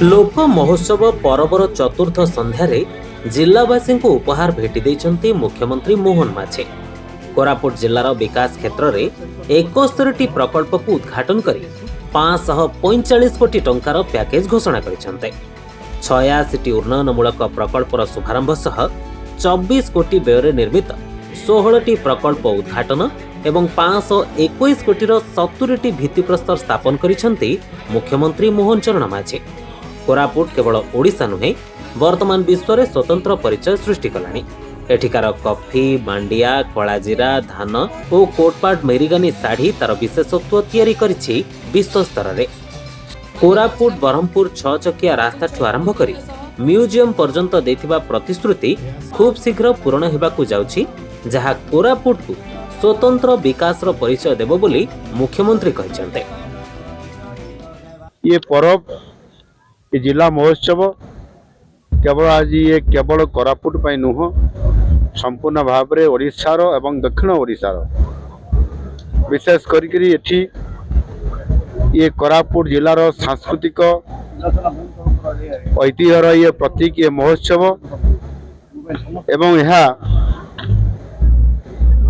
लोक महोत्सव पर्वर चतुर्थ संध्यारे जिल्लावासी उपहार भेटी देइछन्ति मुख्यमंत्री मोहन माझी। कोरापुट जिल्लार विकास क्षेत्र में 71टी प्रकल्प को उद्घाटन करी 545 कोटी टंकार पैकेज घोषणा करिसेंते। 86टी उन्नयनमूलक प्रकल्पर शुभारंभ सह 24 कोटी व्यय निर्मित 16टी प्रकल्प उद्घाटन एवं 521 कोटीर 70टी भित्तिप्रस्तर स्थापन करिसेंति मुख्यमंत्री मोहन चरण माझी। कोरापुट केवल ओडिशा नुहे वर्तमान विश्व में स्वतंत्र परिचय सृष्टि कलानी। एठिकार कॉफी, मांडिया, कलाजीरा, धान और कोटपाट मेरीगानी शाढ़ी तार विशेषत्व तैयारी करिछि विश्व स्तर में। कोरापुट बरहमपुर 6 चकिया रास्ता आरंभ करी म्यूजियम पर्यंत देथिबा प्रतिश्रुति खूब शीघ्र पूरण हेबाकु जाउछि, जहा कोरापुट को स्वतंत्र विकास परिचय देव बोली मुख्यमंत्री कहिसेंते। ये पर्व ये जिला महोत्सव केवल आज ये केवल कोरापुट पर नुह संपूर्ण भाव में ओडिशार एवं दक्षिण ओडिशार विशेष करी एठी ये कोरापुट जिलार सांस्कृतिक ऐतिह्यर ये प्रतीक ये महोत्सव एवं यह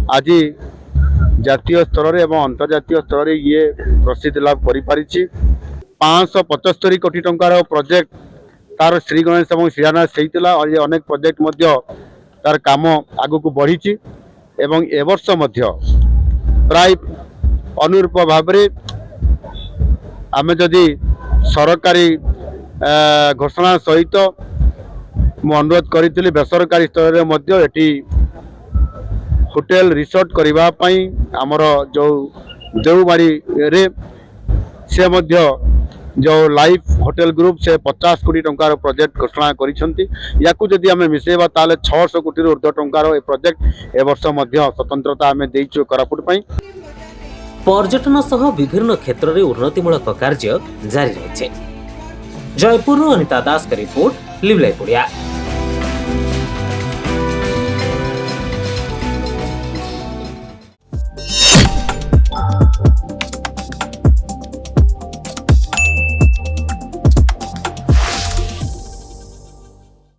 आज जातीय स्तर में एवं अंतर्जातीय स्तर में ये प्रसिद्धि लाभ करिपारिछि। 575 कोटी टंकार प्रोजेक्ट तार श्री गणेश और शिलान्यास होता और ये अनेक प्रोजेक्ट मध्य तार काम आगु को बढ़ी एवं ए वर्ष मध्य प्राय अनुरूप भाव आम जदि सरकारी घोषणा सहित मु अनुरोध करी बेसरकारी स्तर में एटी होटेल रिसोर्ट करने आमर जो देवमारी रे से मध्य जो लाइफ होटेल ग्रुप से 50 कोटी टंकार प्रोजेक्ट घोषणा करिसेंति। याकू जदि आमे मिसेबा ताले 600 कोटी ऊर्ध्व टंकार ए प्रोजेक्ट ए वर्ष मध्य स्वतंत्रता आमे देइछु कोरापुट पई। पर्यटन सह विभिन्न क्षेत्र में उन्नतिमूलक कार्य जारी रहिছে। जयपुर अनिता दास का रिपोर्ट, लिव लाइव ओडिया।